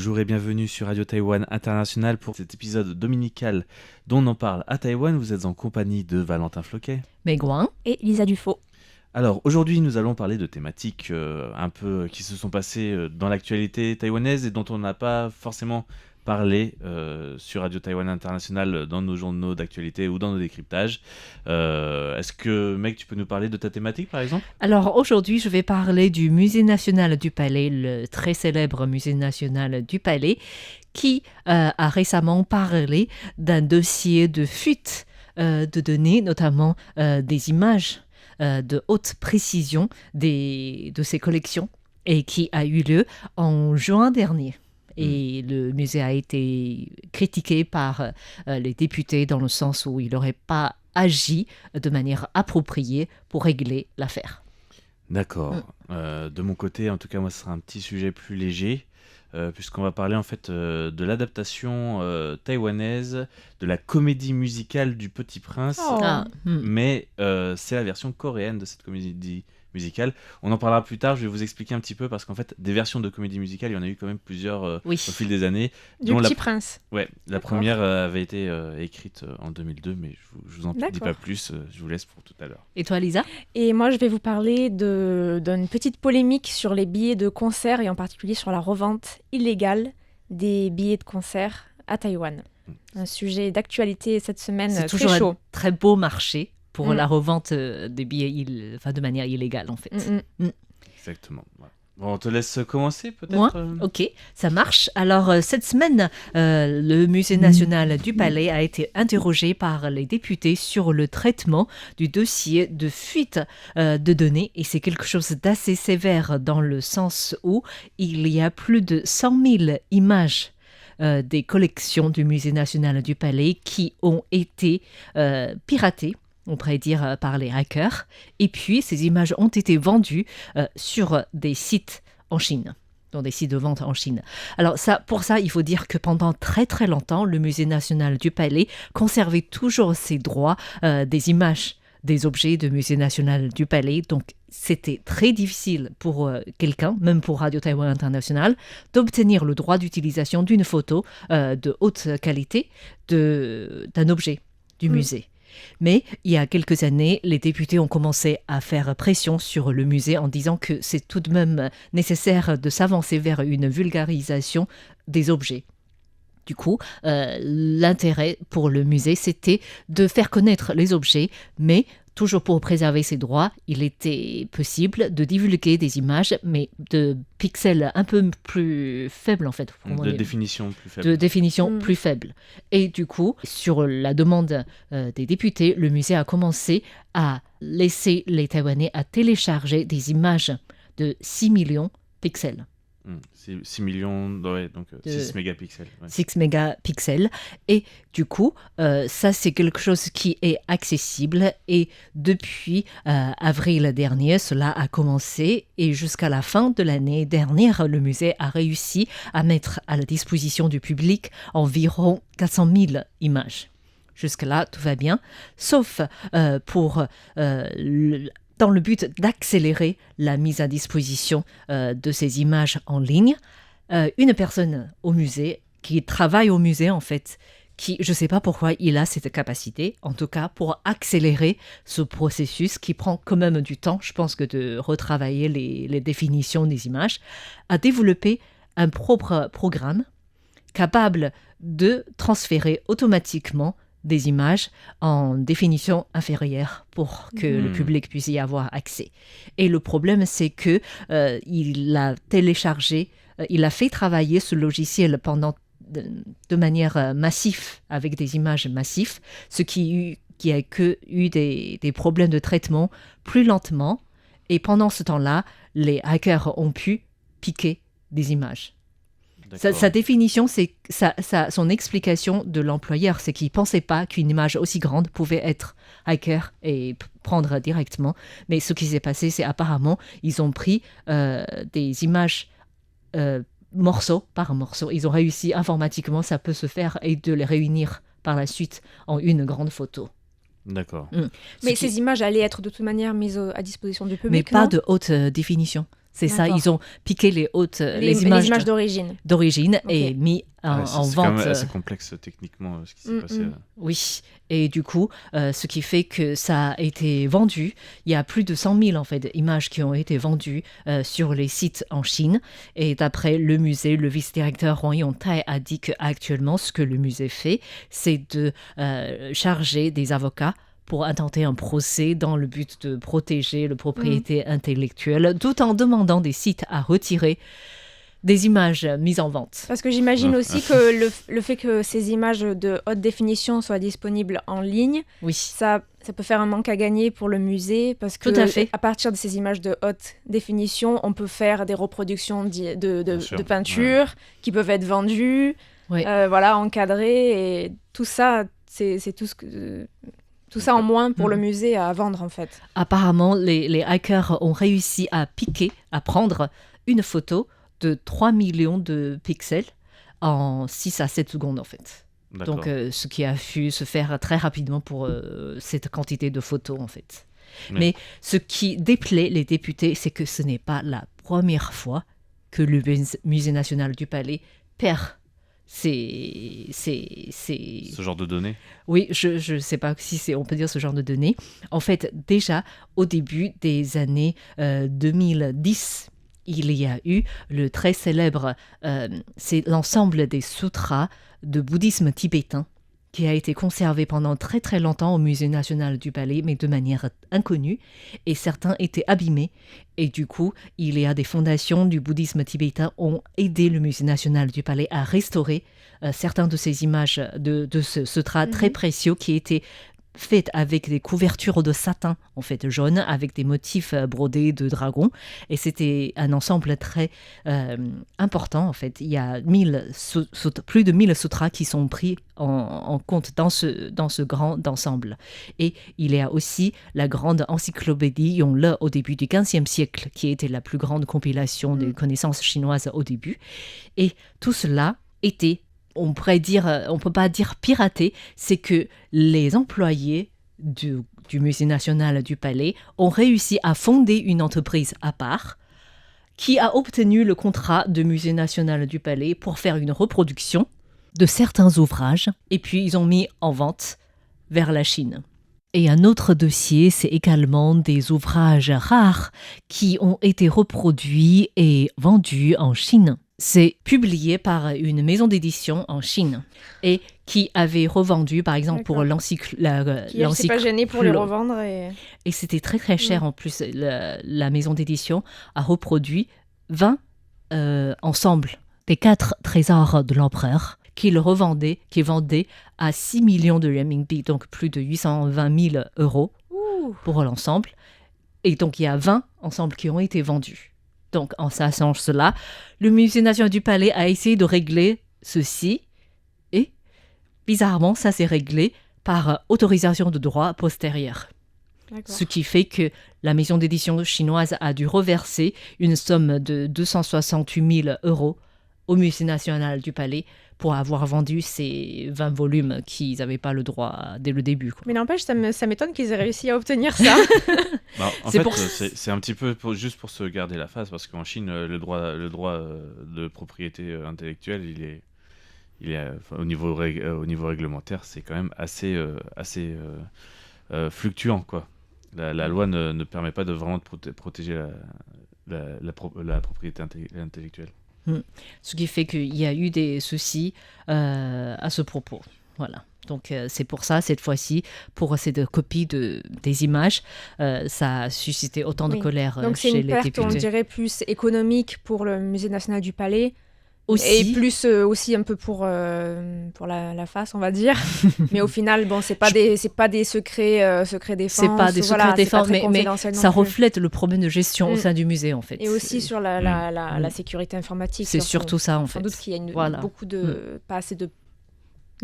Bonjour et bienvenue sur Radio Taïwan International pour cet épisode dominical dont on en parle à Taïwan. Vous êtes en compagnie de Valentin Floquet. Meguin et Lisa Dufaux. Alors aujourd'hui nous allons parler de thématiques un peu qui se sont passées dans l'actualité taïwanaise et dont on n'a pas forcément parlé sur Radio Taïwan International dans nos journaux d'actualité ou dans nos décryptages. Est-ce que, mec, tu peux nous parler de ta thématique, par exemple ? Alors aujourd'hui, je vais parler du Musée national du Palais, le très célèbre Musée national du Palais, qui a récemment parlé d'un dossier de fuite de données, notamment des images de haute précision de ses collections, et qui a eu lieu en juin dernier. Et le musée a été critiqué par les députés dans le sens où il n'aurait pas agi de manière appropriée pour régler l'affaire. D'accord. De mon côté, en tout cas, moi, ce sera un petit sujet plus léger, puisqu'on va parler en fait de l'adaptation taïwanaise de la comédie musicale du Petit Prince. Mais c'est la version coréenne de cette comédie musicale. On en parlera plus tard, je vais vous expliquer un petit peu parce qu'en fait, des versions de comédie musicale, il y en a eu quand même plusieurs au fil des années. Du Petit Prince. Ouais, la première avait été écrite en 2002, mais je vous en dis pas plus, je vous laisse pour tout à l'heure. Et toi, Lisa ? Et moi, je vais vous parler d'une petite polémique sur les billets de concert et en particulier sur la revente illégale des billets de concert à Taïwan. Un sujet d'actualité cette semaine très chaud. C'est toujours un très beau marché pour la revente des billets de manière illégale, en fait. Exactement. Ouais. Bon, on te laisse commencer, peut-être. Moi ? Ok, ça marche. Alors, cette semaine, le Musée national du Palais a été interrogé par les députés sur le traitement du dossier de fuite de données. Et c'est quelque chose d'assez sévère dans le sens où il y a plus de 100 000 images des collections du Musée national du Palais qui ont été piratées, on pourrait dire par les hackers. Et puis, ces images ont été vendues sur des sites en Chine, dans des sites de vente en Chine. Alors, pour ça, il faut dire que pendant très très longtemps, le Musée national du Palais conservait toujours ses droits des images des objets du Musée national du Palais. Donc, c'était très difficile pour quelqu'un, même pour Radio Taïwan International, d'obtenir le droit d'utilisation d'une photo de haute qualité d'un objet du musée. Mais il y a quelques années, les députés ont commencé à faire pression sur le musée en disant que c'est tout de même nécessaire de s'avancer vers une vulgarisation des objets. Du coup, l'intérêt pour le musée, c'était de faire connaître les objets, mais toujours pour préserver ses droits, il était possible de divulguer des images, mais de pixels un peu plus faibles, en fait. De définition plus faible. De définition plus faible. Et du coup, sur la demande des députés, le musée a commencé à laisser les Taïwanais à télécharger des images de 6 millions de pixels. 6 millions, ouais, donc 6 mégapixels. Ouais. 6 mégapixels. Et du coup, ça, c'est quelque chose qui est accessible. Et depuis avril dernier, cela a commencé. Et jusqu'à la fin de l'année dernière, le musée a réussi à mettre à la disposition du public environ 400 000 images. Jusque-là, tout va bien. Sauf dans le but d'accélérer la mise à disposition de ces images en ligne. Une personne au musée, qui travaille au musée en fait, qui, je ne sais pas pourquoi il a cette capacité, en tout cas pour accélérer ce processus qui prend quand même du temps, je pense que de retravailler les définitions des images, a développé un propre programme capable de transférer automatiquement des images en définition inférieure pour que le public puisse y avoir accès. Et le problème, c'est que il a téléchargé, il a fait travailler ce logiciel de manière massive, avec des images massives, ce qui a eu des problèmes de traitement plus lentement. Et pendant ce temps-là, les hackers ont pu piquer des images. Sa définition, c'est son explication de l'employeur, c'est qu'il ne pensait pas qu'une image aussi grande pouvait être hacker et prendre directement. Mais ce qui s'est passé, c'est apparemment, ils ont pris des images morceau par morceau. Ils ont réussi informatiquement, ça peut se faire, et de les réunir par la suite en une grande photo. D'accord. Mais ces images allaient être de toute manière mises à disposition du public, mais pas de haute définition. C'est ça, D'accord. ils ont piqué les Les images images d'origine. d'origine Ok. et mis en C'est quand vente. même assez complexe techniquement ce qui s'est passé. Oui, et du coup, ce qui fait que ça a été vendu. Il y a plus de 100 000 en fait, images qui ont été vendues sur les sites en Chine. Et d'après le musée, le vice-directeur Huang Yongtai a dit qu'actuellement, ce que le musée fait, c'est de charger des avocats pour intenter un procès dans le but de protéger la propriété intellectuelle, tout en demandant des sites à retirer des images mises en vente. Parce que j'imagine Ah. aussi que le fait que ces images de haute définition soient disponibles en ligne, Oui, ça peut faire un manque à gagner pour le musée parce que Tout à fait. à partir de ces images de haute définition, on peut faire des reproductions Bien sûr, de peintures qui peuvent être vendues, Ouais. voilà, encadrées et tout ça, c'est tout ça en moins pour le musée à vendre en fait. apparemment, les hackers ont réussi à prendre une photo de 3 millions de pixels en 6 à 7 secondes en fait. D'accord. Donc, ce qui a pu se faire très rapidement pour cette quantité de photos, en fait. Oui. Mais ce qui déplaît les députés, c'est que ce n'est pas la première fois que le Musée national du Palais perd ce genre de données. Oui, je ne sais pas si on peut dire ce genre de données. En fait, déjà, au début des années 2010, il y a eu le très célèbre, c'est l'ensemble des sutras de bouddhisme tibétain qui a été conservé pendant très très longtemps au Musée national du Palais, mais de manière inconnue, et certains étaient abîmés. Et du coup, il y a des fondations du bouddhisme tibétain ont aidé le Musée national du Palais à restaurer certains de ces images de ce sutra très précieux qui étaient faites avec des couvertures de satin, en fait, jaune, avec des motifs brodés de dragons. Et c'était un ensemble très important, en fait. Il y a plus de 1000 sutras qui sont pris en compte dans ce grand ensemble. Et il y a aussi la grande encyclopédie Yongle au début du XVe siècle, qui était la plus grande compilation des connaissances chinoises au début. Et tout cela était, on peut pas dire piraté, c'est que les employés du Musée national du Palais ont réussi à fonder une entreprise à part qui a obtenu le contrat de Musée national du Palais pour faire une reproduction de certains ouvrages et puis ils ont mis en vente vers la Chine. Et un autre dossier, c'est également des ouvrages rares qui ont été reproduits et vendus en Chine. C'est publié par une maison d'édition en Chine et qui avait revendu, par exemple, pour D'accord. Qui elle s'est pas gênée pour les revendre Et c'était très très cher en plus. La maison d'édition a reproduit 20 ensembles des 4 trésors de l'empereur qui vendaient à 6 millions de renminbi, donc plus de 820 000 euros pour l'ensemble. Et donc il y a 20 ensembles qui ont été vendus. Donc, en sachant cela, le Musée national du Palais a essayé de régler ceci et, bizarrement, ça s'est réglé par autorisation de droit postérieure. D'accord. Ce qui fait que la maison d'édition chinoise a dû reverser une somme de 268 000 euros au Musée national du Palais pour avoir vendu ces 20 volumes qu'ils n'avaient pas le droit dès le début. Quoi. Mais n'empêche, ça m'étonne qu'ils aient réussi à obtenir ça. En fait, c'est un petit peu juste pour se garder la face, parce qu'en Chine, le droit de propriété intellectuelle, il est au niveau réglementaire, c'est quand même assez fluctuant, quoi. La loi ne permet pas de vraiment protéger la propriété intellectuelle. Ce qui fait qu'il y a eu des soucis à ce propos. Voilà. Donc c'est pour ça, cette fois-ci, pour cette copie des images, ça a suscité autant de colère Donc chez c'est une les perte, députés. on dirait, plus économique pour le Musée national du Palais. Aussi, Et plus aussi un peu pour la face, on va dire. Mais au final, bon, c'est pas des secrets défense. c'est pas des secrets défense, mais ça reflète reflète le problème de gestion au sein du musée, en fait. Et aussi sur la sécurité informatique. C'est surtout ça, en fait. Sans doute qu'il y a Voilà. beaucoup de pas assez de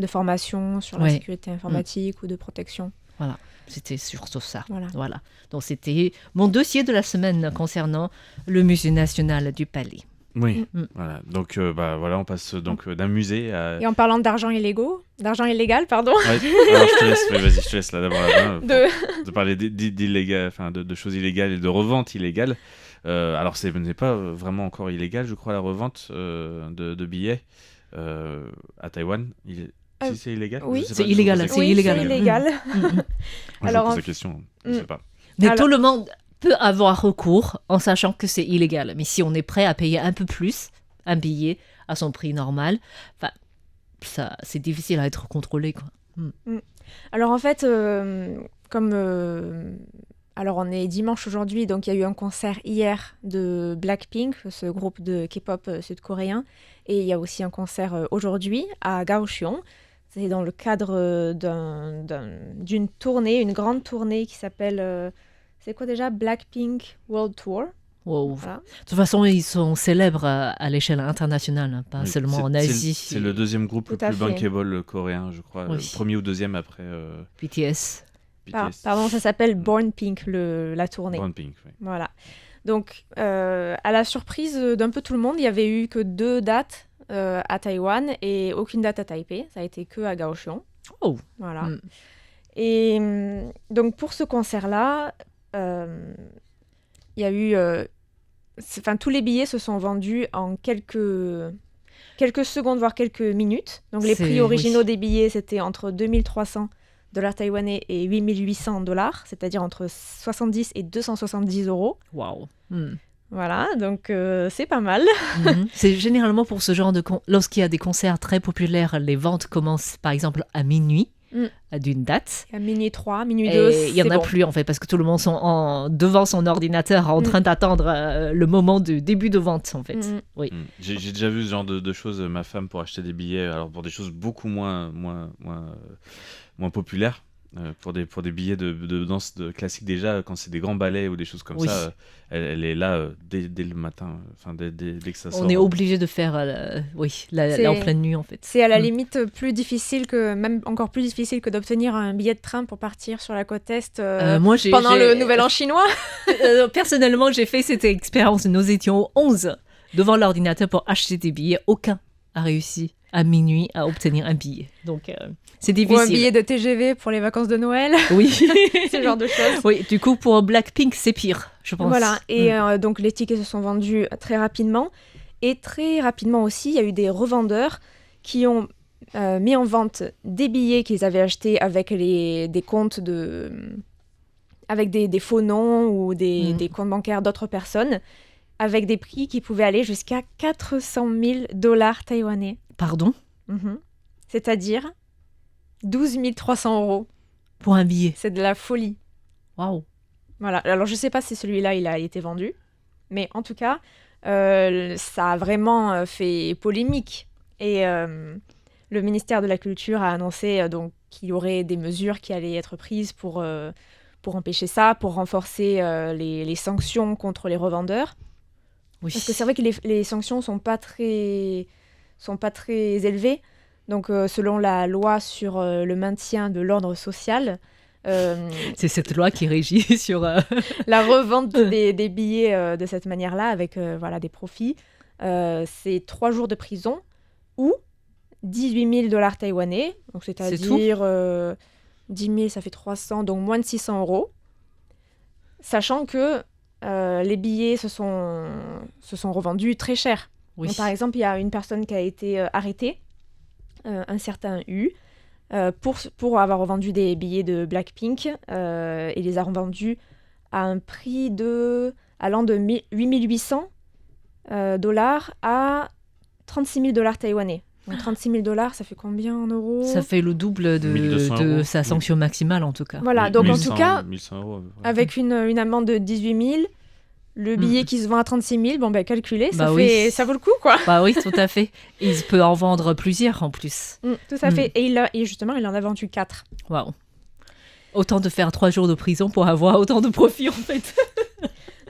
formation sur la sécurité informatique ou de protection. Voilà, c'était surtout ça. Voilà. Donc c'était mon dossier de la semaine concernant le Musée national du Palais. Oui, Mm. voilà. Donc, voilà, on passe donc d'un musée à. Et en parlant d'argent illégal, pardon, Ouais, alors je te laisse, vas-y, je te laisse là d'abord la main, de... de parler d'illégal, enfin de choses illégales et de revente illégale. Alors, ce n'est pas vraiment encore illégal, je crois, la revente de billets à Taïwan. Euh, Si c'est illégal? oui. Je sais C'est pas, je illégal, pose la c'est Oui, illégal. c'est illégal. Mm, mm. Moi, je Alors, pose en la question, je Mm. sais pas. Mais Alors- tout le monde peut avoir recours en sachant que c'est illégal. Mais si on est prêt à payer un peu plus, un billet à son prix normal, enfin, ça, c'est difficile à être contrôlé, quoi. Alors en fait, alors on est dimanche aujourd'hui, donc il y a eu un concert hier de Blackpink, ce groupe de K-pop sud-coréen, et il y a aussi un concert aujourd'hui à Kaohsiung. C'est dans le cadre d'une tournée, une grande tournée qui s'appelle, c'est quoi déjà? Blackpink World Tour. Wow. Voilà. De toute façon, ils sont célèbres à l'échelle internationale, hein, pas Oui, seulement en c'est- Asie. C'est le deuxième groupe le Tout à plus fait. bankable coréen, je crois. Oui. Le premier ou deuxième après BTS. BTS. Pardon, ça s'appelle Born Pink, la tournée. Brown Pink, oui. Voilà. Donc, à la surprise d'un peu tout le monde, il n'y avait eu que 2 dates à Taïwan et aucune date à Taipei. Ça a été que à Kaohsiung. Oh. Voilà. Mm. Et donc, pour ce concert-là, il y a eu... Enfin, tous les billets se sont vendus en quelques secondes, voire quelques minutes. Donc, les C'est- prix originaux oui. des billets, c'était entre 2300 dollars taïwanais et 8800 dollars, c'est-à-dire entre 70 et 270 euros. Waouh. Mm. Voilà, donc c'est pas mal. Mhm. C'est généralement pour ce genre de... Lorsqu'il y a des concerts très populaires, les ventes commencent par exemple à minuit d'une date. À minuit 3, minuit 2, Et il n'y en c'est a bon. plus en fait, parce que tout le monde sont devant son ordinateur en train d'attendre le moment du début de vente en fait. Mhm. Oui. J'ai déjà vu ce genre de choses, ma femme, pour acheter des billets, alors pour des choses beaucoup moins populaires. Pour des billets de danse classique, déjà, quand c'est des grands ballets ou des choses comme Oui. ça, elle est là dès le matin, enfin dès que ça sort. On est obligé de faire C'est- en pleine nuit en fait. C'est à la Mm. limite plus difficile même encore plus difficile que d'obtenir un billet de train pour partir sur la côte Est Moi, pendant le Nouvel An chinois. Personnellement, j'ai fait cette expérience. Nous étions 11 devant l'ordinateur pour acheter des billets. Aucun a réussi à minuit à obtenir un billet. Donc, c'est Ou un difficile. billet de TGV pour les vacances de Noël, Oui. ce genre de choses. Oui, du coup, pour Blackpink, c'est pire, je pense. Voilà, et Mm. donc les tickets se sont vendus très rapidement. Et très rapidement aussi, il y a eu des revendeurs qui ont mis en vente des billets qu'ils avaient achetés avec des comptes avec des faux noms ou des comptes bancaires d'autres personnes, avec des prix qui pouvaient aller jusqu'à 400 000 dollars taïwanais. Pardon? Mhm. C'est-à-dire 12 300 euros. Pour un billet. C'est de la folie. Waouh. Voilà. Alors, je sais pas si celui-là, il a été vendu. Mais en tout cas, ça a vraiment fait polémique. Et le ministère de la Culture a annoncé donc qu'il y aurait des mesures qui allaient être prises pour empêcher ça, pour renforcer les sanctions contre les revendeurs. Oui. Parce que c'est vrai que les sanctions sont pas très élevées. Donc, selon la loi sur le maintien de l'ordre social, C'est cette loi qui régit sur... la revente des billets de cette manière-là, avec voilà, des profits, c'est 3 jours de prison ou 18 000 dollars taïwanais. Donc, c'est-à-dire 10 000, ça fait 300, donc moins de 600 euros. Sachant que les billets se sont revendus très cher. Oui. Donc, par exemple, il y a une personne qui a été arrêtée, un certain U, pour avoir revendu des billets de Blackpink et les a revendus à un prix allant de 8 800 dollars à 36 000 dollars taïwanais. Donc 36 000 dollars, ça fait combien en euros? Ça fait le double 1200 de euros. sa sanction maximale, en tout cas. Voilà, donc en 1100, tout cas, 1100 euros. avec une amende de 18 000, le billet qui se vend à 36 000, bon ben calculez, Bah oui. ça vaut le coup quoi. Bah oui, tout à fait. Et il peut en vendre plusieurs en plus. Tout à fait. Et justement, il en a vendu 4. Waouh. Autant de faire 3 jours de prison pour avoir autant de profit, en fait.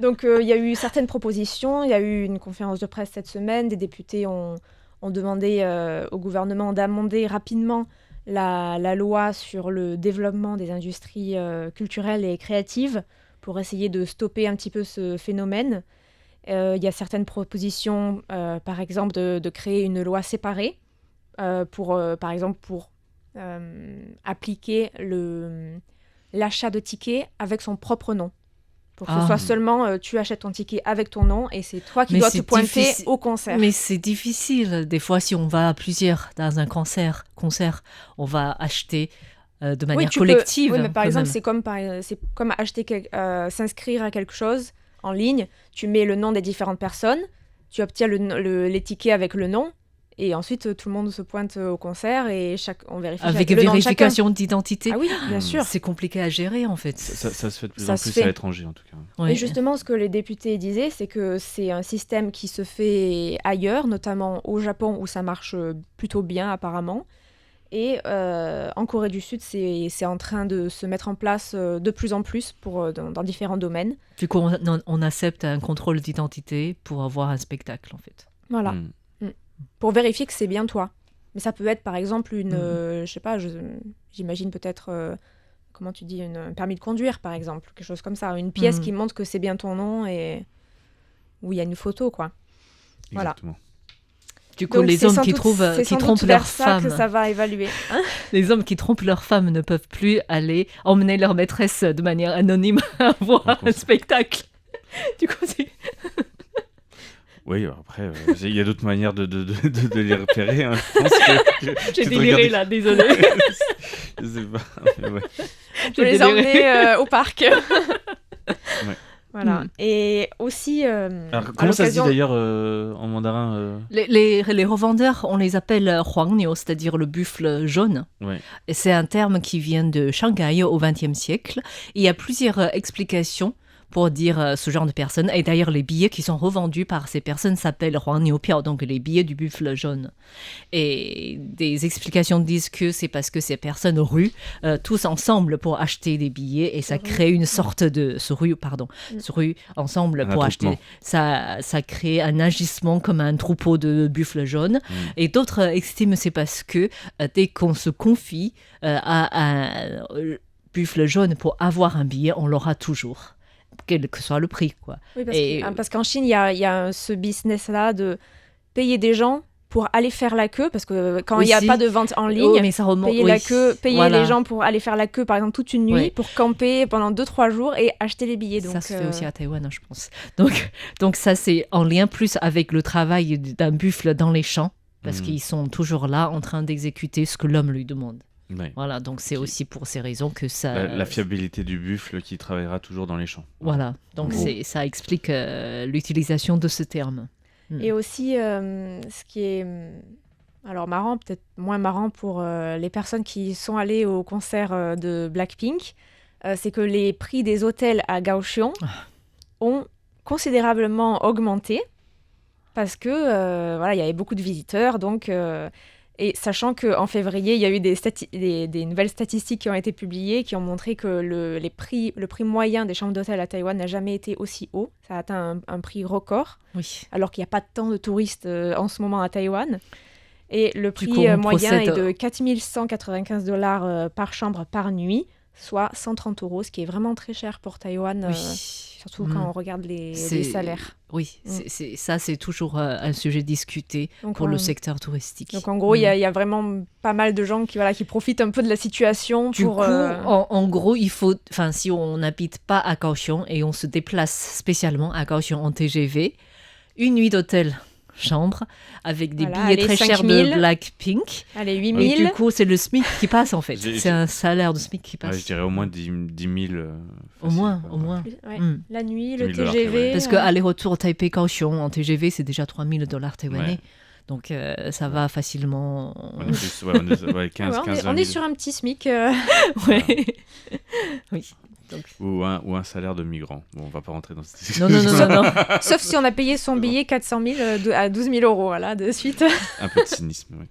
Donc il y a eu certaines propositions, il y a eu une conférence de presse cette semaine, des députés ont demandé au gouvernement d'amender rapidement la loi sur le développement des industries culturelles et créatives pour essayer de stopper un petit peu ce phénomène. Il y a certaines propositions, par exemple, de créer une loi séparée par exemple, pour appliquer l'achat de tickets avec son propre nom. Pour que ce soit seulement, tu achètes ton ticket avec ton nom et c'est toi qui dois te pointer au concert. Mais c'est difficile. Des fois, si on va à plusieurs dans un concert, on va acheter de manière collective. Oui, mais par exemple, c'est comme s'inscrire à quelque chose en ligne. Tu mets le nom des différentes personnes, tu obtiens les tickets avec le nom. Et ensuite, tout le monde se pointe au concert et on vérifie avec le vérification d'identité. Ah oui, bien sûr. C'est compliqué à gérer, en fait. Ça se fait de plus en plus à l'étranger, en tout cas. Oui. Et justement, ce que les députés disaient, c'est que c'est un système qui se fait ailleurs, notamment au Japon, où ça marche plutôt bien, apparemment. Et en Corée du Sud, c'est en train de se mettre en place de plus en plus dans différents domaines. Du coup, on accepte un contrôle d'identité pour avoir un spectacle, en fait. Voilà. Pour vérifier que c'est bien toi. Mais ça peut être par exemple je sais pas, j'imagine peut-être, comment tu dis, un permis de conduire par exemple, quelque chose comme ça, une pièce qui montre que c'est bien ton nom et où il y a une photo, quoi. Exactement. Voilà. Du coup, les hommes qui trompent leurs femmes, que ça va évaluer. Les hommes qui trompent leurs femmes ne peuvent plus aller emmener leur maîtresse de manière anonyme à voir un spectacle. Du coup, c'est... Oui, après, il y a d'autres manières de les repérer. Hein. Je pense que j'ai déliré là, désolé. Je sais pas. Mais ouais. Je peux les emmener au parc. Ouais. Voilà. Et aussi. Alors, comment ça se dit d'ailleurs en mandarin Les revendeurs, on les appelle huangnyo, c'est-à-dire le buffle jaune. Ouais. Et c'est un terme qui vient de Shanghai au XXe siècle. Il y a plusieurs explications pour dire ce genre de personnes. Et d'ailleurs, les billets qui sont revendus par ces personnes s'appellent huangnyo piao, donc les billets du buffle jaune. Et des explications disent que c'est parce que ces personnes ruent tous ensemble pour acheter des billets et ça crée une sorte de... se ruent ensemble pour acheter. Ça crée un agissement comme un troupeau de buffles jaunes. Et d'autres estiment c'est parce que dès qu'on se confie à un buffle jaune pour avoir un billet, on l'aura toujours. Quel que soit le prix, quoi. Oui, parce qu'en Chine, il y a ce business-là de payer des gens pour aller faire la queue, parce que quand il n'y a pas de vente en ligne, mais ça remonte, payer les gens pour aller faire la queue, par exemple, toute une nuit, pour camper pendant 2-3 jours et acheter les billets. Donc, ça se fait aussi à Taïwan, je pense. Donc ça, c'est en lien plus avec le travail d'un buffle dans les champs, parce qu'ils sont toujours là en train d'exécuter ce que l'homme lui demande. Ouais. Voilà, donc c'est aussi pour ces raisons que ça... La fiabilité du buffle qui travaillera toujours dans les champs. Voilà, donc ça explique l'utilisation de ce terme. Et aussi, ce qui est marrant, peut-être moins marrant pour les personnes qui sont allées au concert de Blackpink, c'est que les prix des hôtels à Kaohsiung ont considérablement augmenté parce que il y avait beaucoup de visiteurs, donc... Et sachant qu'en février, il y a eu des nouvelles statistiques qui ont été publiées qui ont montré que le prix moyen des chambres d'hôtel à Taïwan n'a jamais été aussi haut. Ça a atteint un prix record, alors qu'il n'y a pas tant de touristes en ce moment à Taïwan. Et le prix moyen est de 4 195 $ par chambre par nuit, soit 130 €, ce qui est vraiment très cher pour Taïwan, surtout quand on regarde les salaires. Oui, c'est toujours un sujet discuté pour le secteur touristique. Donc en gros, il y a vraiment pas mal de gens qui profitent un peu de la situation. Du coup, en gros, si on n'habite pas à Kaohsiung et on se déplace spécialement à Kaohsiung en TGV, une nuit d'hôtel chambre avec des billets très chers de Blackpink. Allez, 8 000. Et du coup, c'est le SMIC qui passe en fait. C'est un salaire de SMIC qui passe. Ouais, je dirais au moins 10 000. Au moins. La nuit, le TGV. Parce qu'aller-retour Taipei-Kaohsiung en TGV, c'est déjà 3 000 $ taïwanais. Ouais. Donc ça va facilement. On est sur un petit SMIC. Oui. Donc... Ou un salaire de migrant. Bon, on va pas rentrer dans cette discussion. Non. Sauf si on a payé son billet 400 000 à 12 000 €, voilà, de suite. Un peu de cynisme, oui.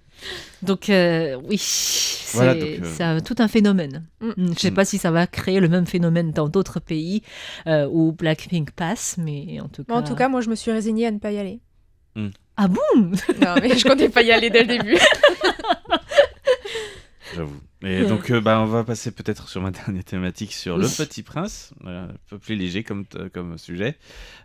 Donc, oui, c'est tout un phénomène. Je ne sais pas si ça va créer le même phénomène dans d'autres pays où Blackpink passe, mais en tout cas... En tout cas, moi, je me suis résignée à ne pas y aller. Ah bon? Non, mais je comptais pas y aller dès le début. J'avoue. Et donc, on va passer peut-être sur ma dernière thématique, sur Le Petit Prince, un peu plus léger comme sujet.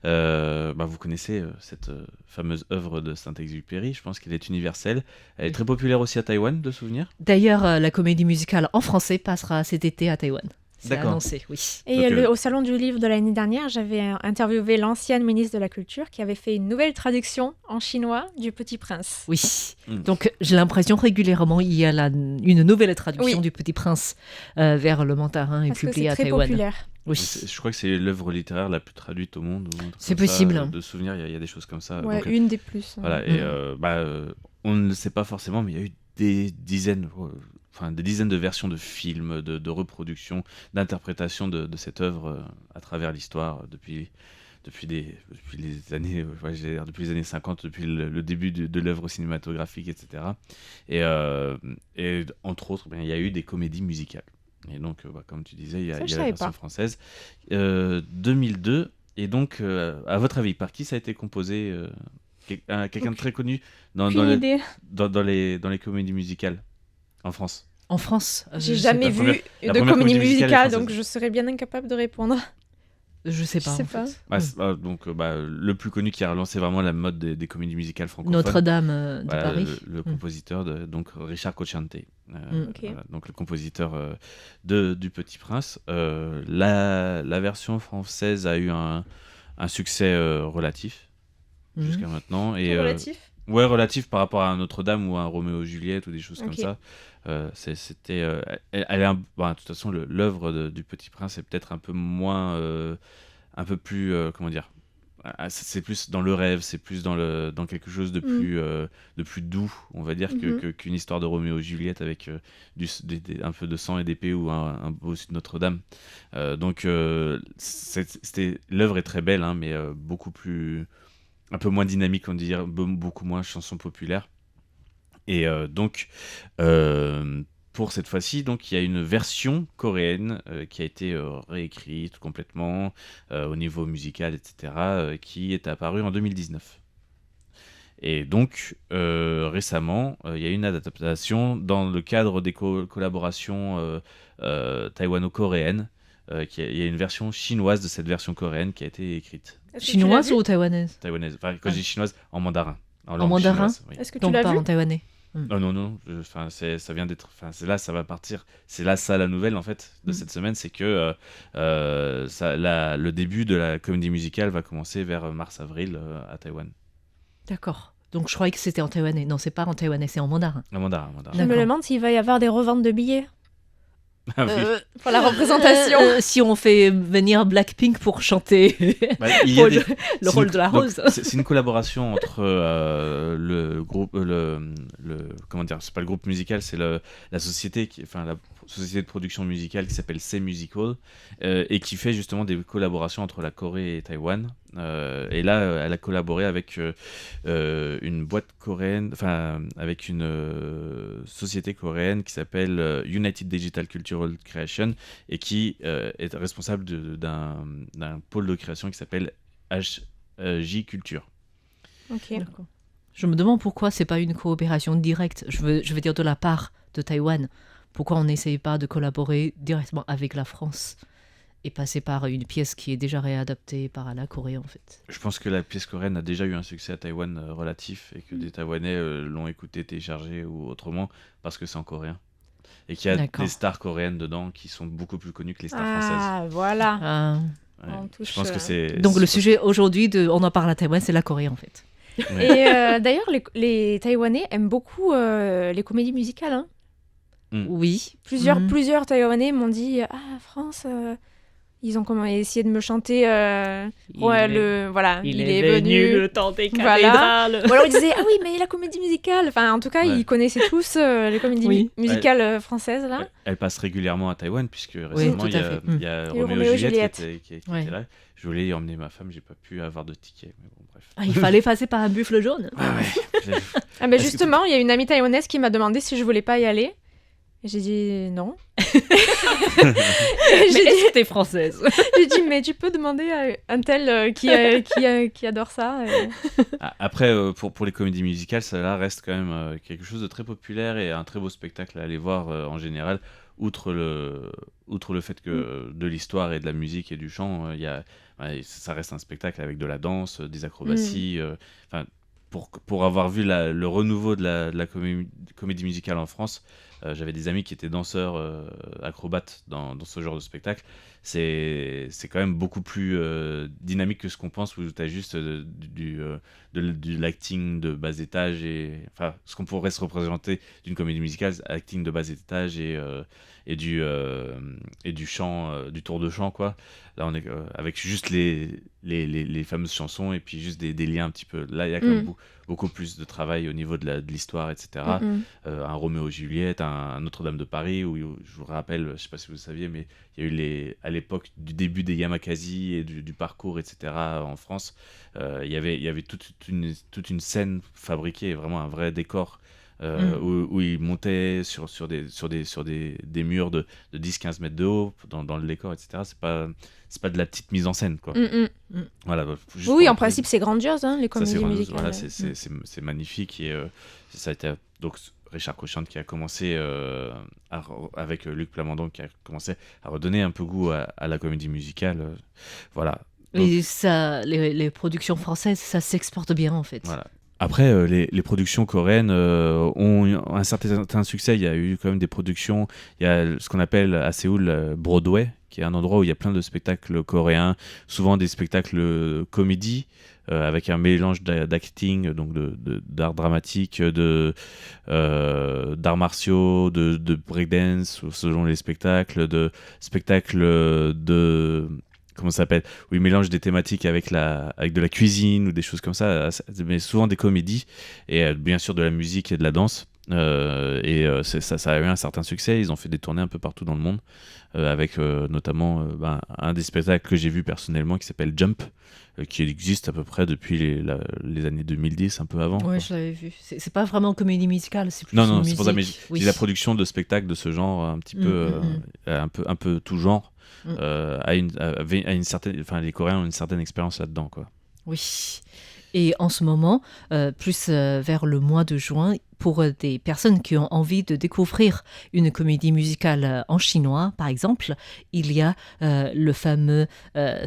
Vous connaissez cette fameuse œuvre de Saint-Exupéry, je pense qu'elle est universelle. Elle est très populaire aussi à Taïwan, de souvenir. D'ailleurs, la comédie musicale en français passera cet été à Taïwan. C'est D'accord. annoncé, oui. Et Donc, au Salon du Livre de l'année dernière, j'avais interviewé l'ancienne ministre de la Culture qui avait fait une nouvelle traduction en chinois du Petit Prince. Oui. Mm. Donc, j'ai l'impression régulièrement, il y a une nouvelle traduction Oui. du Petit Prince vers le mandarin et Parce que publiée c'est à très Taïwan. populaire. Oui. Je crois que c'est l'œuvre littéraire la plus traduite au monde. Ou un truc C'est comme ça, possible. de souvenir, il y a des choses comme ça. Ouais, Donc, une des plus. voilà, et on ne le sait pas forcément, mais il y a eu des dizaines de versions de films, de reproductions, d'interprétations de cette œuvre à travers l'histoire depuis les années, depuis les années 50, depuis le début de l'œuvre cinématographique, etc. Et entre autres, il y a eu des comédies musicales. Et donc, comme tu disais, il y a je la savais version pas. française. 2002, et donc, à votre avis, par qui ça a été composé quelqu'un de très connu dans Aucune idée. les comédies musicales en France. En France, J'ai je jamais sais pas. vu la de première comédie comédie musicale est musicale, française. donc je serais bien incapable de répondre. Je sais pas. Je sais en pas. fait. Donc, le plus connu qui a relancé vraiment la mode des comédies musicales francophones. Notre-Dame de Voilà, Paris. le compositeur, donc Richard Cocciante, Ok. voilà, donc le compositeur du Petit Prince. La version française a eu un succès relatif Mhm. jusqu'à maintenant. Et, Relatif. ouais, relatif par rapport à Notre-Dame ou à un Roméo et Juliette ou des choses comme Ok. ça. C'était, elle est de toute façon, l'œuvre du Petit Prince est peut-être un peu moins, un peu plus, comment dire, c'est plus dans le rêve, c'est plus dans quelque chose de plus doux, on va dire, qu'une histoire de Roméo et Juliette avec un peu de sang et d'épée ou un beau sud de Notre-Dame. Donc, l'œuvre est très belle, hein, mais beaucoup plus, un peu moins dynamique, on dirait, beaucoup moins chanson populaire. Et donc, pour cette fois-ci, donc il y a une version coréenne qui a été réécrite complètement au niveau musical, etc., qui est apparue en 2019. Et donc, récemment, il y a une adaptation dans le cadre des collaborations taïwano-coréennes. Il y a une version chinoise de cette version coréenne qui a été écrite. Est-ce que tu Chinoise l'as vu ou taïwanaise? Taïwanaise. Enfin, quand je dis chinoise, en mandarin. En En langue mandarin chinoise, oui. Est-ce que tu Donc l'as pas vu en taïwanais. Non, enfin, ça vient d'être, enfin, c'est là, ça va partir. C'est là, ça, la nouvelle, en fait, de cette semaine, c'est que le début de la comédie musicale va commencer vers mars-avril à Taïwan. D'accord. Donc je croyais que c'était en taïwanais. Non, c'est pas en taïwanais, c'est en mandarin. En mandarin. Je me D'accord. demande s'il va y avoir des reventes de billets Ah oui. pour la représentation. Si on fait venir Blackpink pour chanter Il y a pour des- le c'est rôle une- de la donc, rose. c'est une collaboration entre le groupe, comment dire, c'est pas le groupe musical, c'est la société la société de production musicale qui s'appelle C Musical et qui fait justement des collaborations entre la Corée et Taïwan. Et là, elle a collaboré avec une boîte coréenne, enfin avec une société coréenne qui s'appelle United Digital Cultural Creation et qui est responsable d'un pôle de création qui s'appelle HJ Culture. Ok. D'accord. Je me demande pourquoi c'est pas une coopération directe. Je veux dire de la part de Taïwan. Pourquoi on n'essaye pas de collaborer directement avec la France et passer par une pièce qui est déjà réadaptée par la Corée en fait. Je pense que la pièce coréenne a déjà eu un succès à Taïwan relatif et que des Taïwanais l'ont écouté, téléchargé ou autrement parce que c'est en coréen. Et qu'il y a D'accord. des stars coréennes dedans qui sont beaucoup plus connues que les stars françaises. Ah, voilà. Ah. Ouais. on touche, Je pense que c'est... Donc le c'est- sujet aujourd'hui de On en parle à Taïwan, c'est la Corée en fait. Ouais. Et d'ailleurs, les Taïwanais aiment beaucoup les comédies musicales. Hein. Oui. Plusieurs Taïwanais m'ont dit Ah, France, ils ont essayé de me chanter. Il est venu. le temps des Voilà. cathédrales. Ou alors ils disaient Ah oui, mais la comédie musicale. Enfin, en tout cas, Ouais. ils connaissaient tous les comédies Oui. musicales françaises là. Elle passe régulièrement à Taïwan puisque récemment tout à il y a, fait. il y a Et Roméo et Juliette qui était Ouais. là. Je voulais y emmener ma femme, j'ai pas pu avoir de ticket. Mais bon, bref. Ah, il fallait passer par un buffle jaune. Ah ouais. Ah, ben Est-ce que justement, il y a une amie taïwanaise qui m'a demandé si je voulais pas y aller. Et j'ai dit non. Mais est-ce que t'es française? J'ai dit mais tu peux demander à un tel qui adore ça. Après, pour les comédies musicales, ça là reste quand même quelque chose de très populaire et un très beau spectacle à aller voir en général. Outre le fait que de l'histoire et de la musique et du chant, ça reste un spectacle avec de la danse, des acrobaties. Enfin, pour avoir vu le renouveau de la comédie musicale en France, j'avais des amis qui étaient danseurs, acrobates dans ce genre de spectacle. C'est quand même beaucoup plus dynamique que ce qu'on pense, où tu as juste de l'acting de bas étage, enfin, ce qu'on pourrait se représenter d'une comédie musicale, acting de bas étage et du chant, du tour de chant, quoi. Là, on est avec juste les fameuses chansons et puis juste des liens un petit peu. Là, il y a quand même beaucoup plus de travail au niveau de l'histoire, etc. Un Roméo et Juliette, un Notre-Dame de Paris, où je vous rappelle, je ne sais pas si vous le saviez, mais il y a eu à l'époque du début des Yamakasi et du parcours, etc. en France, il y avait toute une scène fabriquée, vraiment un vrai décor. Où ils montaient sur des murs de 10-15 mètres de haut dans le décor, etc. C'est pas de la petite mise en scène, quoi. Voilà, juste Oui, pour en principe, c'est grandiose, hein, les ça, c'est comédies grandiose. musicales. Voilà, c'est magnifique. Et ça a été donc Richard Cochian qui a commencé avec Luc Plamondon, qui a commencé à redonner un peu goût à la comédie musicale. Voilà. Donc, Et ça, les productions françaises, ça s'exporte bien en fait. voilà. Après, les productions coréennes ont un certain succès. Il y a eu quand même des productions. Il y a ce qu'on appelle à Séoul Broadway, qui est un endroit où il y a plein de spectacles coréens, souvent des spectacles comédie, avec un mélange d'acting, donc d'art dramatique, d'arts martiaux, de breakdance, selon les spectacles, de spectacles de... Comment ça s'appelle, où ils mélangent des thématiques avec de la cuisine ou des choses comme ça, mais souvent des comédies et bien sûr de la musique et de la danse. Ça a eu un certain succès. Ils ont fait des tournées un peu partout dans le monde, avec notamment un des spectacles que j'ai vu personnellement qui s'appelle Jump, qui existe à peu près depuis les années 2010, un peu avant. Oui, je l'avais vu. C'est pas vraiment comédie musicale, c'est plus Non, une c'est musique. pour ça, mais Oui. j'ai la production de spectacles de ce genre, un petit peu, un peu tout genre. À une certaine, enfin, les Coréens ont une certaine expérience là-dedans, quoi. Oui. Et en ce moment, plus vers le mois de juin, pour des personnes qui ont envie de découvrir une comédie musicale en chinois, par exemple, il y a le fameux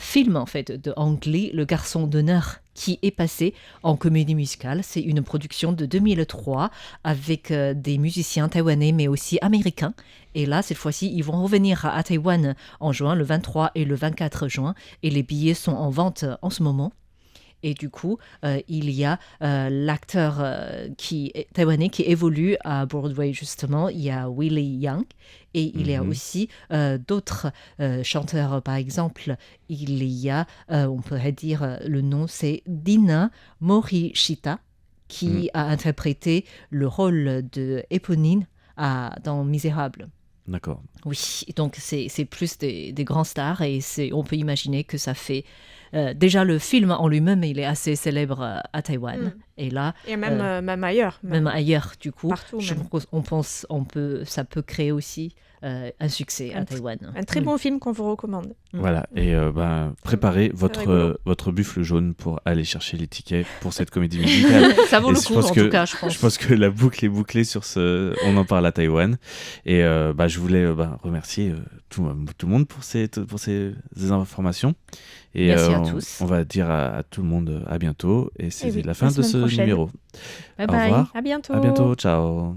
film en fait de Ang Lee, Le Garçon d'honneur, qui est passé en comédie musicale. C'est une production de 2003 avec des musiciens taïwanais mais aussi américains. Et là, cette fois-ci, ils vont revenir à Taïwan en juin, le 23 et le 24 juin. Et les billets sont en vente en ce moment. Et du coup, il y a l'acteur taïwanais qui évolue à Broadway, justement. Il y a Willie Yang. Et il y a aussi d'autres chanteurs. Par exemple, il y a, on pourrait dire, le nom, c'est Dina Morishita, qui a interprété le rôle de Éponine dans Misérable. D'accord. Oui, donc c'est plus des grands stars et on peut imaginer que ça fait... déjà, le film en lui-même, il est assez célèbre à Taïwan. Et là... Et même ailleurs. Même ailleurs, du coup. Partout, Ça peut créer aussi un succès à Taïwan. Un très bon film qu'on vous recommande. Voilà, et préparez votre buffle jaune pour aller chercher les tickets pour cette comédie musicale. Ça vaut le coup, en tout cas, je pense. Je pense que la boucle est bouclée sur On en parle à Taïwan. Et je voulais remercier tout le monde pour ces informations. Et merci à tous. On va dire à tout le monde à bientôt. Et c'est la fin de ce prochaine. numéro. Bye Au bye. revoir. À bientôt. À bientôt. Ciao.